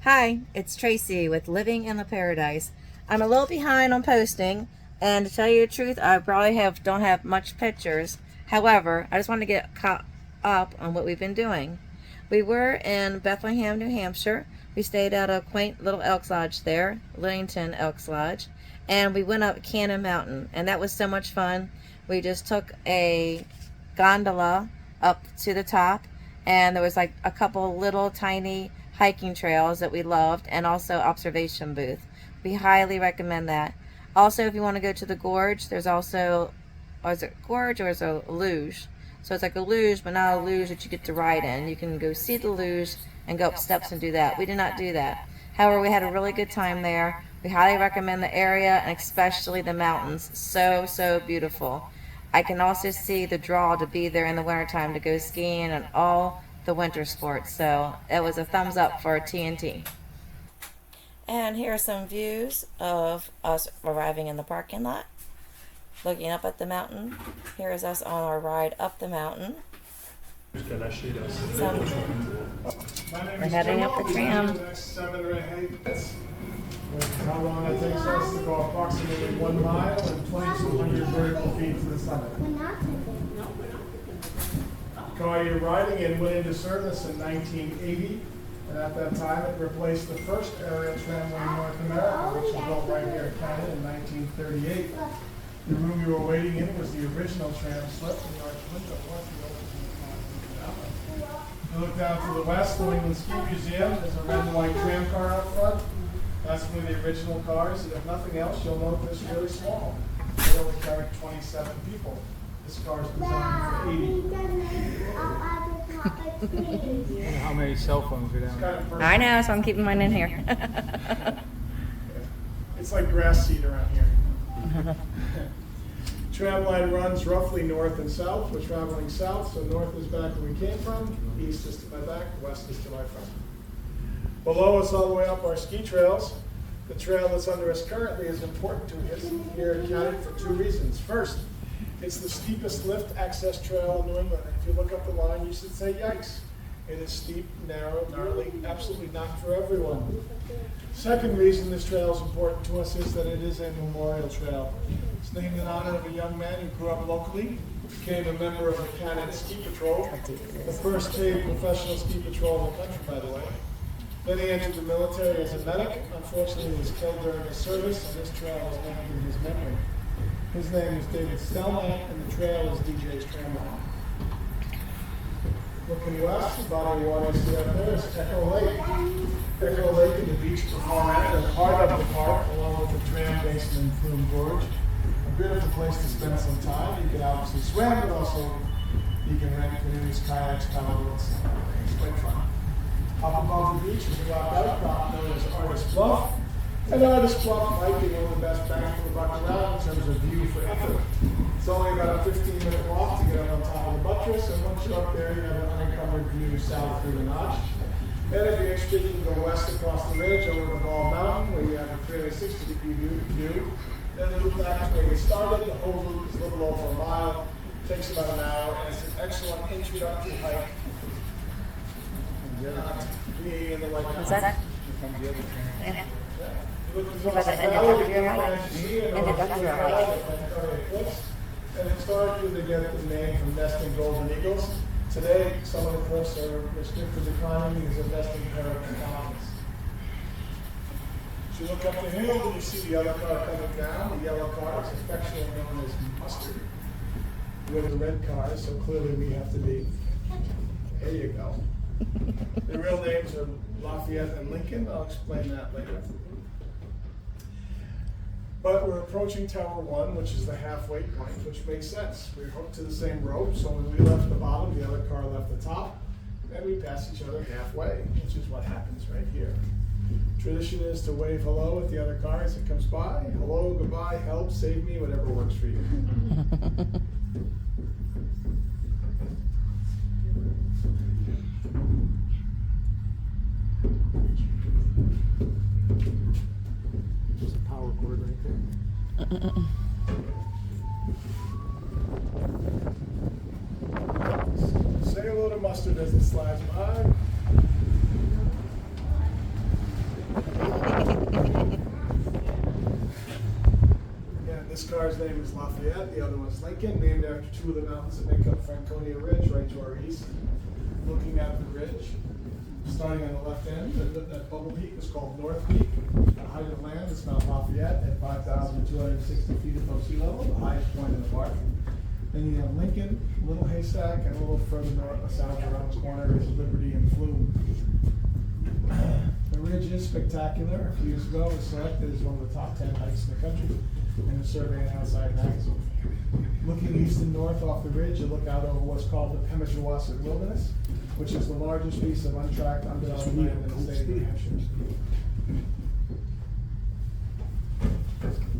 Hi, it's Tracy with Living in the Paradise. I'm a little behind on posting, and to tell you the truth, I probably don't have much pictures. However, I just want to get caught up on what we've been doing. We were in Bethlehem, New Hampshire. We stayed at a quaint little Elks Lodge there, Littleton Elks Lodge, and we went up Cannon Mountain, and that was so much fun. We just took a gondola up to the top, and there was like a couple little tiny hiking trails that we loved, and also observation booth. We highly recommend that. Also, if you want to go to the gorge, there's also, or is it gorge or is it a luge? So it's like a luge, but not a luge that you get to ride in. You can go see the luge and go up steps and do that. We did not do that. However, we had a really good time there. We highly recommend the area, and especially the mountains. So beautiful. I can also see the draw to be there in the wintertime to go skiing and all the winter sports. So it was a thumbs up for TNT. And here are some views of us arriving in the parking lot, looking up at the mountain. Here is us on our ride up the mountain. We're heading up the tram. How long it takes us to go approximately 1 mile and 2,200 vertical feet to the summit. The car you're riding in went into service in 1980, and at that time it replaced the first aerial tramway in North America, which was built right here in Canada in 1938. The room you were waiting in was the original tram slip, and the arch window was the open. You look down to the west, the New England Ski Museum. There's a red and white tram car out front. That's one of the original cars, and if nothing else, you'll note this really small. It only carried 27 people. This car is designed for 80. How many cell phones are down there? I know, so I'm keeping mine in here. It's like grass seed around here. Tram line runs roughly north and south. We're traveling south, so north is back where we came from, east is to my back, west is to my front. Below us, all the way up, our ski trails. The trail that's under us currently is important to us here in Canada for 2 reasons. First, it's the steepest lift access trail in New England. If you look up the line, you should say, yikes. It is steep, narrow, gnarly, absolutely not for everyone. Second reason this trail is important to us is that it is a memorial trail. It's named in honor of a young man who grew up locally, became a member of the Canada Ski Patrol, the first paid professional ski patrol in the country, by the way. Then he entered the military as a medic. Unfortunately, he was killed during his service, and this trail is named in his memory. His name is David Stelmack, and the trail is DJ's Tram Line. Looking west, the body of water you see up there is Echo Lake. Echo Lake and the beach to the far end are part of the park, along with the tram basin and Flume Gorge. A beautiful place to spend some time. You can obviously swim, but also you can rent canoes, kayaks, paddleboards. It's quite fun. Up above the beach is a rock outcrop known as Artist Bluff. And Artist Bluff might be one of the best bangs for the buck around in terms of view for effort. It's only about a 15-minute walk to get up on top of the buttress, and once you're up there, you have an unencumbered view south through the notch. Then if you're interested, you can go west across the ridge over the Ball Mountain, where you have a 360-degree view. Then loop back to where you started. The whole loop is a little over a mile. It takes about an hour, and it's an excellent introductory hike. Being in the White Mountains. Is that? Yeah. And historically, they get the name from nesting golden eagles. Today, some of the cliffs are restricted to climbing because of nesting peregrine falcons. As you look up the hill, and you see the other car coming down. The yellow car is affectionately known as Mustard. We're the red cars, so clearly we have to be. There you go. The real names are Lafayette and Lincoln. I'll explain that later. But we're approaching Tower 1, which is the halfway point, which makes sense. We're hooked to the same rope, so when we left the bottom, the other car left the top, and we pass each other halfway, which is what happens right here. Tradition is to wave hello at the other car as it comes by. Hello, goodbye, help, save me, whatever works for you. There's a power cord right there. Say hello to Mustard as it slides by. car's name is Lafayette, the other one's Lincoln, named after two of the mountains that make up Franconia Ridge, right to our east. Looking at the ridge, starting on the left end, that bubble peak is called North Peak. The height of land is Mount Lafayette at 5,260 feet above sea level, the highest point in the park. Then you have Lincoln, Little Haystack, and a little further north, south around the corner is Liberty and Flume. The ridge is spectacular. A few years ago, it was selected as one of the top 10 hikes in the country in the Survey and Outside magazine. Looking east and north off the ridge, you look out over what's called the Pemigewasset Wilderness, which is the largest piece of untracked, undeveloped land in the state of New Hampshire.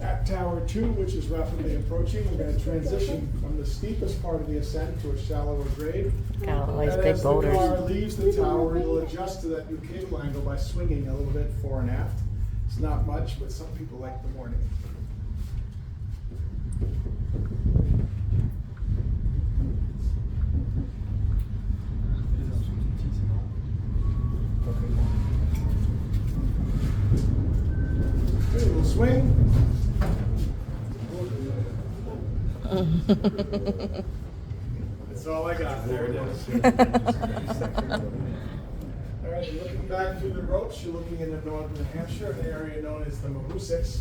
At Tower 2, which is rapidly approaching, we're going to transition from the steepest part of the ascent to a shallower grade. Got all these And big as boulders. the car leaves the tower, it'll adjust to that new cable angle by swinging a little bit fore and aft. It's not much, but some people like the warning. Okay, we'll swing. That's all I got. There it is. All right, you're looking back through the ropes. You're looking into northern New Hampshire, an area known as the Mahoosucs.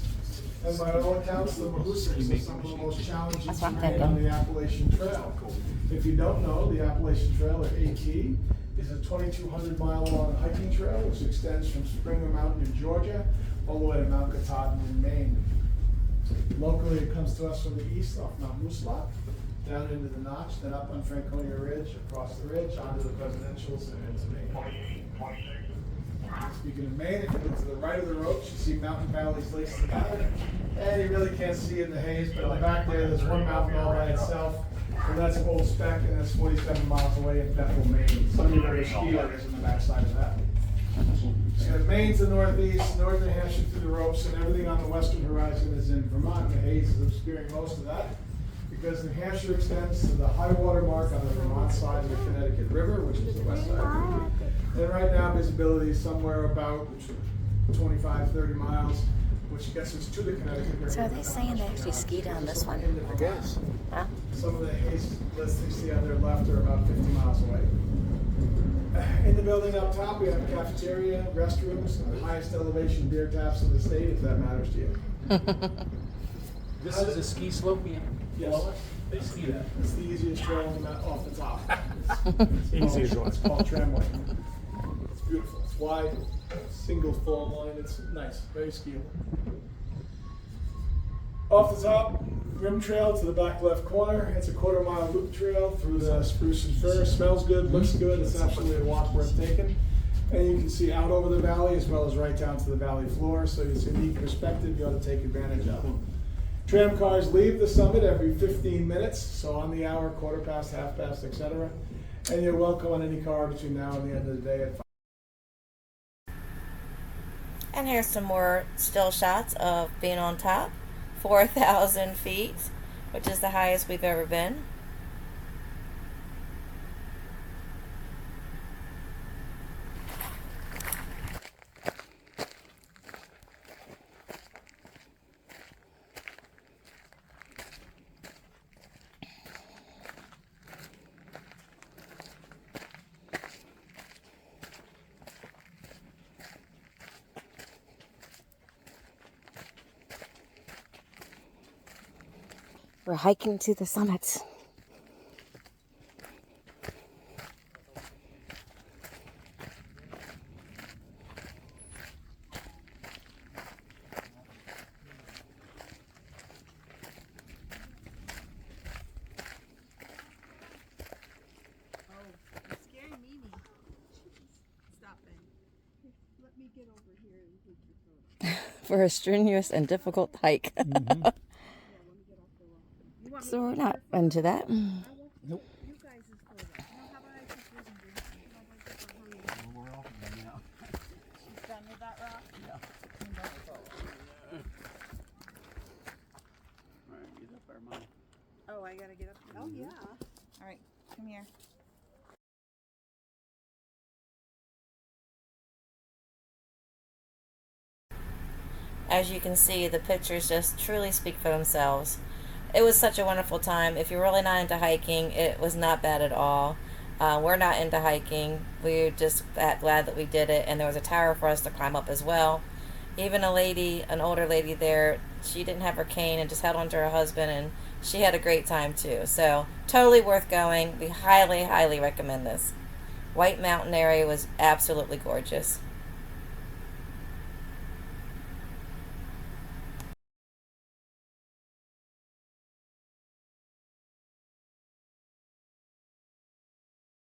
And by all accounts, the Mahoosucs is some of the most challenging That's what I'm terrain on the Appalachian Trail. If you don't know, the Appalachian Trail, or AT, is a 2,200-mile-long hiking trail which extends from Springer Mountain in Georgia all the way to Mount Katahdin in Maine. Locally, it comes to us from the east off Mount Mooslok, down into the Notch, then up on Franconia Ridge, across the ridge, onto the Presidentials, and into Maine. Speaking of Maine, if you look to the right of the ropes, you see mountain valleys laced together, and you really can't see in the haze, but in the back there's one mountain all by itself, and that's Old Speck, and that's 47 miles away in Bethlehem, Maine. Some of you know where ski is on the backside of that. So Maine's the northeast, northern New Hampshire through the ropes, and everything on the western horizon is in Vermont. The haze is obscuring most of that because New Hampshire extends to the high water mark on the Vermont side of the Connecticut River, which is the west side. And right now, visibility is somewhere about 25, 30 miles, which gets us to the Connecticut River. So are they saying they actually ski down this one? I guess. Huh? Some of the haze lists you see on their left are about 50 miles away. In the building up top, we have a cafeteria, restrooms, and the highest elevation beer taps in the state, if that matters to you. This is a ski slope Yes. below us? They ski that. It's the easiest trail on the off the top. Easy as It's called Tramway. It's beautiful. It's wide, single fold line. It's nice, very skiable. Off the top, rim trail to the back left corner. It's a quarter-mile loop trail through the spruce and fir. Smells good, looks good. It's absolutely a walk worth taking. And you can see out over the valley as well as right down to the valley floor. So it's a unique perspective you ought to take advantage of. Tram cars leave the summit every 15 minutes, so on the hour, quarter past, half past, etc. And you're welcome on any car between now and the end of the day at 5. And here's some more still shots of being on top. 4,000 feet, which is the highest we've ever been. We're hiking to the summit. For a strenuous and difficult hike. So we're not into that. Nope. Oh, I gotta get up. Oh, yeah. All right, come here. As you can see, the pictures just truly speak for themselves. it was such a wonderful time. If you're really not into hiking, it was not bad at all. We're not into hiking. We're just glad that we did it, and there was a tower for us to climb up as well. Even a lady, an older lady there, she didn't have her cane and just held on to her husband, and she had a great time too. So totally worth going. We highly, highly recommend this. White Mountain area was absolutely gorgeous.